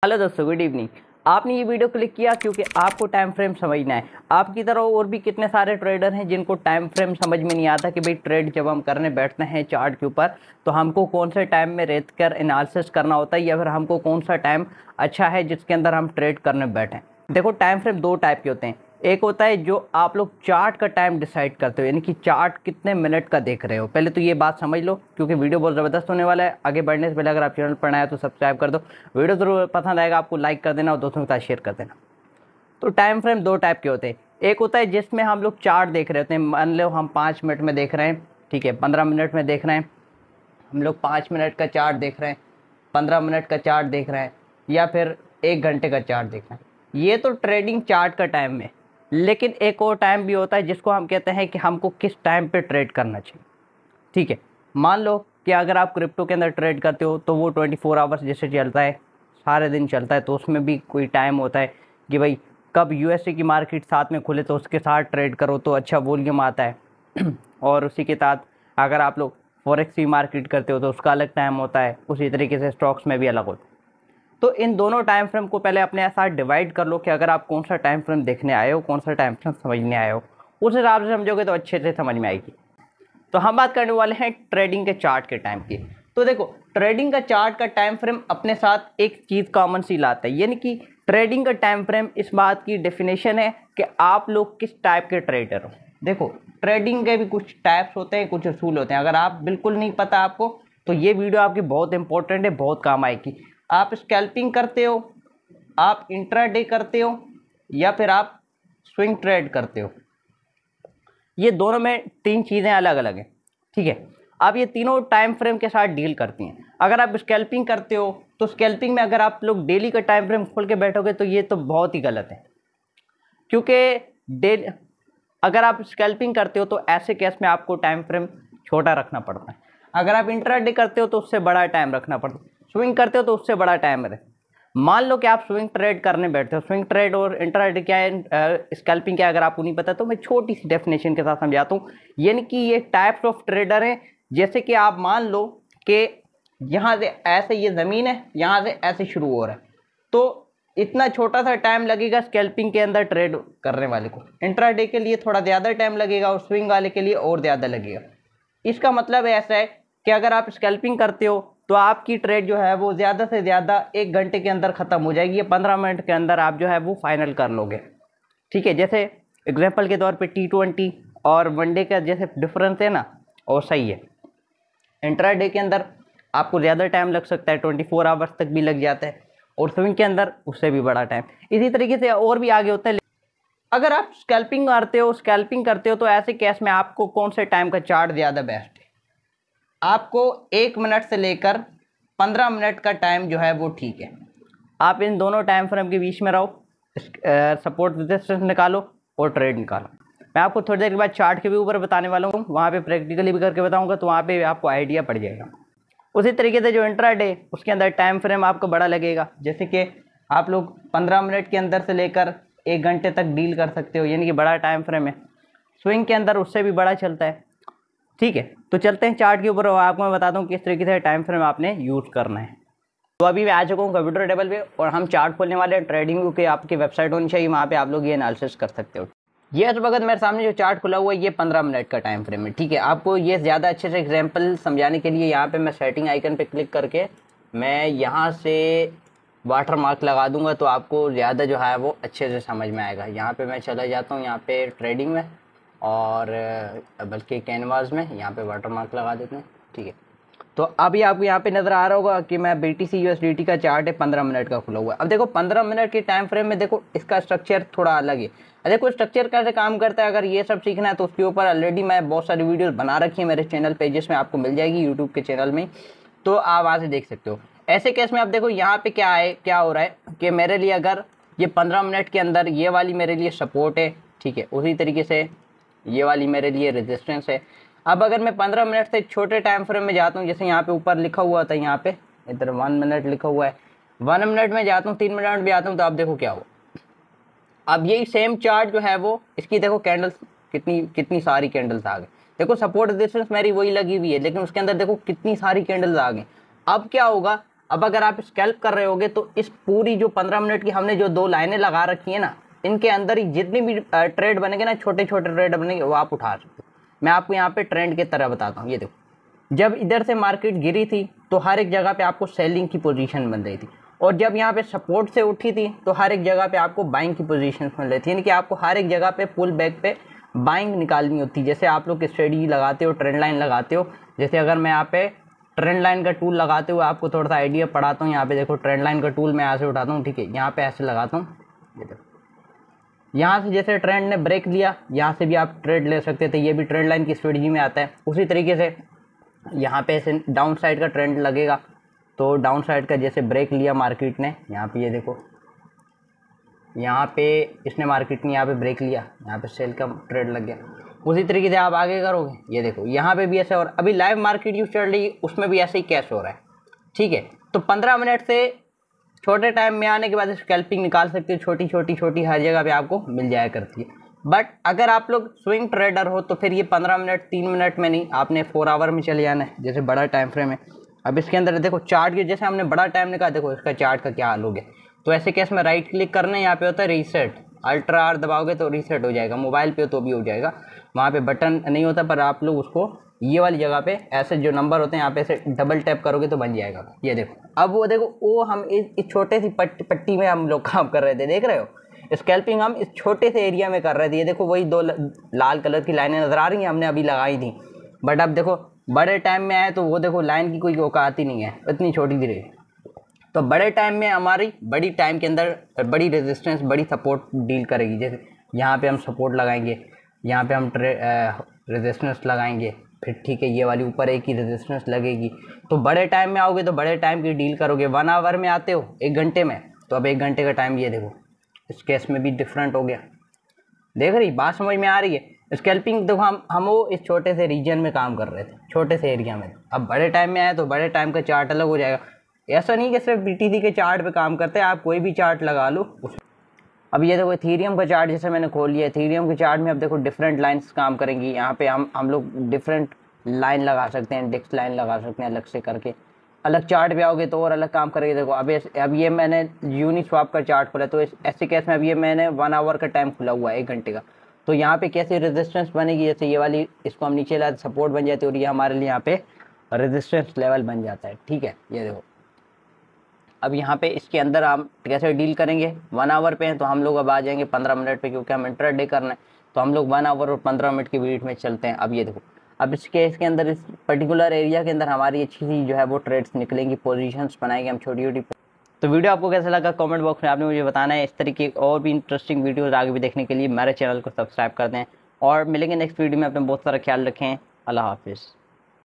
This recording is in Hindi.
हेलो दोस्तों, गुड इवनिंग। आपने ये वीडियो क्लिक किया क्योंकि आपको टाइम फ्रेम समझना है। आपकी तरह और भी कितने सारे ट्रेडर हैं जिनको टाइम फ्रेम समझ में नहीं आता कि भाई ट्रेड जब हम करने बैठते हैं चार्ट के ऊपर तो हमको कौन से टाइम में रेत कर एनालिसिस करना होता है या फिर हमको कौन सा टाइम अच्छा है जिसके अंदर हम ट्रेड करने बैठें। देखो, टाइम फ्रेम दो टाइप के होते हैं। एक होता है जो आप लोग चार्ट का टाइम डिसाइड करते हो, यानी कि चार्ट कितने मिनट का देख रहे हो। पहले तो ये बात समझ लो क्योंकि वीडियो बहुत ज़बरदस्त होने वाला है। आगे बढ़ने से पहले अगर आप चैनल पर नए हो तो सब्सक्राइब कर दो। वीडियो जरूर पसंद आएगा आपको लाइक कर देना और दोस्तों के साथ शेयर कर देना। तो टाइम फ्रेम दो टाइप के होते हैं। एक होता है जिसमें हम लोग चार्ट देख रहे होते हैं। मान लो हम 5 मिनट में देख रहे हैं, ठीक है, 15 मिनट में देख रहे हैं, हम लोग 5 मिनट का चार्ट देख रहे हैं, 15 मिनट का चार्ट देख रहे हैं या फिर 1 घंटे का चार्ट देख रहे हैं। ये तो ट्रेडिंग चार्ट का टाइम में। लेकिन एक और टाइम भी होता है जिसको हम कहते हैं कि हमको किस टाइम पे ट्रेड करना चाहिए। ठीक है, मान लो कि अगर आप क्रिप्टो के अंदर ट्रेड करते हो तो वो 24 आवर्स जैसे चलता है, सारे दिन चलता है, तो उसमें भी कोई टाइम होता है कि भाई कब यूएसए की मार्केट साथ में खुले तो उसके साथ ट्रेड करो तो अच्छा वॉल्यूम आता है और उसी के साथ अगर आप लोग फॉरेक्स की मार्केट करते हो तो उसका अलग टाइम होता है। उसी तरीके से स्टॉक्स में भी अलग होता है। तो इन दोनों टाइम फ्रेम को पहले अपने साथ डिवाइड कर लो कि अगर आप कौन सा टाइम फ्रेम देखने आए हो, कौन सा टाइम फ्रेम समझने आए हो, उस हिसाब से समझोगे तो अच्छे से समझ में आएगी। तो हम बात करने वाले हैं ट्रेडिंग के चार्ट के टाइम की। तो देखो, ट्रेडिंग का चार्ट का टाइम फ्रेम अपने साथ एक चीज़ कॉमन सी लाता है, यानी कि ट्रेडिंग का टाइम फ्रेम इस बात की डेफिनेशन है कि आप लोग किस टाइप के ट्रेडर हो। देखो, ट्रेडिंग के भी कुछ टाइप्स होते हैं, कुछ असूल होते हैं। अगर आप बिल्कुल नहीं पता आपको तो ये वीडियो आपकी बहुत इंपॉर्टेंट है, बहुत काम आएगी। आप स्कैल्पिंग करते हो, आप इंट्राडे करते हो या फिर आप स्विंग ट्रेड करते हो, ये दोनों में 3 चीज़ें अलग अलग हैं। ठीक है, अब ये तीनों टाइम फ्रेम के साथ डील करती हैं। अगर आप स्कैल्पिंग करते हो तो स्कैल्पिंग में अगर आप लोग डेली का टाइम फ्रेम खोल के बैठोगे तो ये तो बहुत ही गलत है, क्योंकि डेली अगर आप स्कैल्पिंग करते हो तो ऐसे केस में आपको टाइम फ्रेम छोटा रखना पड़ता है। अगर आप इंट्राडे करते हो तो उससे बड़ा टाइम रखना पड़ता है, स्विंग करते हो तो उससे बड़ा टाइम है। मान लो कि आप स्विंग ट्रेड करने बैठते हो। स्विंग ट्रेड और इंट्राडे क्या है, स्कैल्पिंग क्या है, अगर आपको नहीं पता तो मैं छोटी सी डेफिनेशन के साथ समझाता हूँ। यानी कि ये टाइप्स ऑफ ट्रेडर हैं। जैसे कि आप मान लो कि यहाँ से ऐसे ये ज़मीन है, यहाँ से ऐसे शुरू हो रहा है, तो इतना छोटा सा टाइम लगेगा स्कैल्पिंग के अंदर ट्रेड करने वाले को। इंट्राडे के लिए थोड़ा ज़्यादा टाइम लगेगा और स्विंग वाले के लिए और ज़्यादा लगेगा। इसका मतलब ऐसा है कि अगर आप स्कैल्पिंग करते हो तो आपकी ट्रेड जो है वो ज़्यादा से ज़्यादा 1 घंटे के अंदर ख़त्म हो जाएगी या 15 मिनट के अंदर आप जो है वो फाइनल कर लोगे। ठीक है, जैसे एग्जांपल के तौर पे T20 और वनडे का जैसे डिफरेंस है ना, और सही है। इंट्राडे के अंदर आपको ज़्यादा टाइम लग सकता है, 24 आवर्स तक भी लग जाता है, और स्विंग के अंदर उससे भी बड़ा टाइम। इसी तरीके से और भी आगे होता है। अगर आप स्कैल्पिंग करते हो तो ऐसे केस में आपको कौन से टाइम का चार्ट ज़्यादा बेस्ट है? आपको 1 मिनट से लेकर 15 मिनट का टाइम जो है वो ठीक है। आप इन दोनों टाइम फ्रेम के बीच में रहो, सपोर्ट रेजिस्टेंस निकालो और ट्रेड निकालो। मैं आपको थोड़ी देर के बाद चार्ट के भी ऊपर बताने वाला हूँ, वहाँ पे प्रैक्टिकली भी करके बताऊँगा, तो वहाँ पे आपको आइडिया पड़ जाएगा। उसी तरीके से जो इंट्राडे, उसके अंदर टाइम फ्रेम आपको बड़ा लगेगा। जैसे कि आप लोग 15 मिनट के अंदर से लेकर 1 घंटे तक डील कर सकते हो, यानी कि बड़ा टाइम फ्रेम है। स्विंग के अंदर उससे भी बड़ा चलता है। ठीक है, तो चलते हैं चार्ट के ऊपर और आपको मैं बताता हूँ किस तरीके से टाइम फ्रेम आपने यूज़ करना है। तो अभी मैं आ चुका हूँ कंप्यूटर टेबल पे और हम चार्ट खोलने वाले हैं। ट्रेडिंग की आपकी वेबसाइट होनी चाहिए, वहाँ पे आप लोग ये एनालिसिस कर सकते हो। ये इस वक्त मेरे सामने जो चार्ट खुला हुआ है ये 15 मिनट का टाइम फ्रेम है। ठीक है, आपको ये ज़्यादा अच्छे से एग्जांपल समझाने के लिए यहाँ पे मैं सेटिंग आइकन पे क्लिक करके मैं यहाँ से वाटर मार्क लगा दूंगा, तो आपको ज़्यादा जो है वो अच्छे से समझ में आएगा। यहाँ पे मैं चला जाता हूँ, यहाँ पे ट्रेडिंग में और बल्कि कैनवास में यहाँ पे वाटर मार्क लगा देते हैं। ठीक है, तो अभी आपको यहाँ पे नज़र आ रहा होगा कि मैं BTC USDT का चार्ट है, 15 मिनट का खुला हुआ है। अब देखो 15 मिनट के टाइम फ्रेम में देखो इसका स्ट्रक्चर थोड़ा अलग है। देखो स्ट्रक्चर कैसे काम करता है, अगर ये सब सीखना है तो उसके ऊपर ऑलरेडी मैं बहुत सारी वीडियोस बना रखी है मेरे चैनल पे, जिसमें आपको मिल जाएगी यूट्यूब के चैनल में, तो आप वहाँ से देख सकते हो। ऐसे केस में आप देखो यहाँ पे क्या हो रहा है कि मेरे लिए अगर ये 15 मिनट के अंदर ये वाली मेरे लिए सपोर्ट है, ठीक है, उसी तरीके से ये वाली मेरे लिए रेजिस्टेंस है। अब अगर मैं 15 मिनट से छोटे टाइम फ्रेम में जाता हूँ, जैसे यहाँ पे ऊपर लिखा हुआ था, यहाँ पे इधर 1 मिनट लिखा हुआ है, 1 मिनट में जाता हूँ, 3 मिनट में आता हूँ, तो आप देखो क्या हुआ। अब यही सेम चार्ट जो है वो इसकी देखो कैंडल्स कितनी सारी कैंडल्स आ गई। देखो सपोर्ट रेजिस्टेंस मेरी वही लगी हुई है, लेकिन उसके अंदर देखो कितनी सारी कैंडल्स आ गई। अब क्या होगा, अब अगर आप स्कैल्प कर रहे होगे तो इस पूरी जो 15 मिनट की हमने जो 2 लाइनें लगा रखी है ना, इनके अंदर ही जितनी भी ट्रेड बनेंगे ना, छोटे छोटे ट्रेड बनेंगे, वो आप उठा सकते हो। मैं आपको यहाँ पे ट्रेंड की तरह बताता हूँ। ये देखो, जब इधर से मार्केट गिरी थी तो हर एक जगह पे आपको सेलिंग की पोजीशन बन रही थी, और जब यहाँ पे सपोर्ट से उठी थी तो हर एक जगह पे आपको बाइंग की पोजीशन मिल रही थी। यानी कि आपको हर एक जगह पे पुल बैक पे बाइंग निकालनी होती है। जैसे आप लोग स्ट्रेटजी लगाते हो, ट्रेंड लाइन लगाते हो, जैसे अगर मैं यहाँ पे ट्रेंड लाइन का टूल लगाते हुए आपको थोड़ा सा आइडिया पढ़ाता हूँ। यहाँ पे देखो, ट्रेंड लाइन का टूल मैं यहाँ से उठाता हूँ, ठीक है, यहाँ पे ऐसे लगाता हूँ। ये देखो, यहाँ से जैसे ट्रेंड ने ब्रेक लिया, यहाँ से भी आप ट्रेड ले सकते थे, ये भी ट्रेंड लाइन की स्ट्रेटजी में आता है। उसी तरीके से यहाँ पे ऐसे डाउन साइड का ट्रेंड लगेगा, तो डाउन साइड का जैसे ब्रेक लिया मार्केट ने, यहाँ पे ये देखो, यहाँ पे इसने मार्केट ने यहाँ पे ब्रेक लिया, यहाँ पे सेल का ट्रेड लग गया। उसी तरीके से आप आगे करोगे, ये देखो यहाँ पे भी ऐसे, और अभी लाइव मार्केट जो चल रही है उसमें भी ऐसे ही कैश हो रहा है, ठीक है। तो 15 मिनट से छोटे टाइम में आने के बाद स्कैल्पिंग निकाल सकते हो, छोटी छोटी छोटी हर जगह पे आपको मिल जाया करती है। बट अगर आप लोग स्विंग ट्रेडर हो तो फिर ये 15 मिनट 3 मिनट में नहीं, आपने 4 आवर में चले जाना है, जैसे बड़ा टाइम फ्रेम है। अब इसके अंदर देखो चार्ट के, जैसे हमने बड़ा टाइम निकाला, देखो इसका चार्ट का क्या हाल हो गया। तो ऐसे केस में राइट क्लिक करना है, यहाँ पे होता है रीसेट, अल्ट्रा आर दबाओगे तो रीसेट हो जाएगा, मोबाइल पे तो भी हो जाएगा, वहाँ पे बटन नहीं होता, पर आप लोग उसको ये वाली जगह पे ऐसे जो नंबर होते हैं यहाँ पे ऐसे डबल टैप करोगे तो बन जाएगा। ये देखो, अब वो देखो, वो हम इस छोटे सी पट्टी में हम लोग काम कर रहे थे, देख रहे हो, स्कैल्पिंग हम इस छोटे से एरिया में कर रहे थे। ये देखो, वही 2 लाल कलर की लाइनें नजर आ रही हैं, हमने अभी लगाई थी। बट अब देखो बड़े टाइम में आए तो वो देखो लाइन की कोई औकात ही नहीं है, इतनी छोटी सी रही। तो बड़े टाइम में हमारी बड़ी टाइम के अंदर बड़ी रेजिस्टेंस, बड़ी सपोर्ट डील करेगी। जैसे यहाँ पे हम सपोर्ट लगाएंगे, यहाँ पे हम रेजिस्टेंस लगाएंगे, फिर ठीक है ये वाली ऊपर एक ही रेजिस्टेंस लगेगी। तो बड़े टाइम में आओगे तो बड़े टाइम की डील करोगे। 1 आवर में आते हो 1 घंटे में, तो अब 1 घंटे का टाइम ये देखो, इस केस में भी डिफरेंट हो गया। देख रही बात, समझ में आ रही है? स्कैल्पिंग देखो, हम वो इस छोटे से रीजन में काम कर रहे थे, छोटे से एरिया में। अब बड़े टाइम में आए तो बड़े टाइम का चार्ट अलग हो जाएगा। ऐसा नहीं कि सिर्फ BTC के चार्ट पे काम करते हैं, आप कोई भी चार्ट लगा लो। अब ये देखो इथेरियम का चार्ट जैसे मैंने खोल लिया, इथेरियम के चार्ट में अब देखो डिफरेंट लाइंस काम करेंगी। यहाँ पे हम लोग डिफरेंट लाइन लगा सकते हैं, इंडेक्स लाइन लगा सकते हैं अलग से करके। अलग चार्ट पे आओगे तो और अलग काम करेगी। देखो अब ये मैंने यूनिस्वैप का चार्ट खोला, तो ऐसे केस में अब ये मैंने 1 आवर का टाइम खुला हुआ है, 1 घंटे का। तो यहाँ पे कैसे रेजिस्टेंस बनेगी, जैसे ये वाली, इसको हम नीचे लाते सपोर्ट बन जाती है, और ये हमारे लिए यहाँ पे रेजिस्टेंस लेवल बन जाता है, ठीक है। ये देखो, अब यहाँ पे इसके अंदर हम कैसे डील करेंगे। 1 आवर पे हैं तो हम लोग अब आ जाएंगे 15 मिनट पे, क्योंकि हम इंट्राडे करना है। तो हम लोग 1 आवर और 15 मिनट के बीच में चलते हैं। अब ये देखो, अब इसके अंदर इस पर्टिकुलर एरिया के अंदर हमारी अच्छी सी जो है वो ट्रेड्स निकलेंगी, पोजीशंस बनाएंगे हम छोटी छोटी। तो वीडियो आपको कैसा लगा कमेंट बॉक्स में आपने मुझे बताना है। इस तरीके और भी इंटरेस्टिंग वीडियोस आगे भी देखने के लिए मेरे चैनल को सब्सक्राइब कर दें, और मिलेंगे नेक्स्ट वीडियो में। अपना बहुत सारा ख्याल रखें। अल्लाह हाफिज़।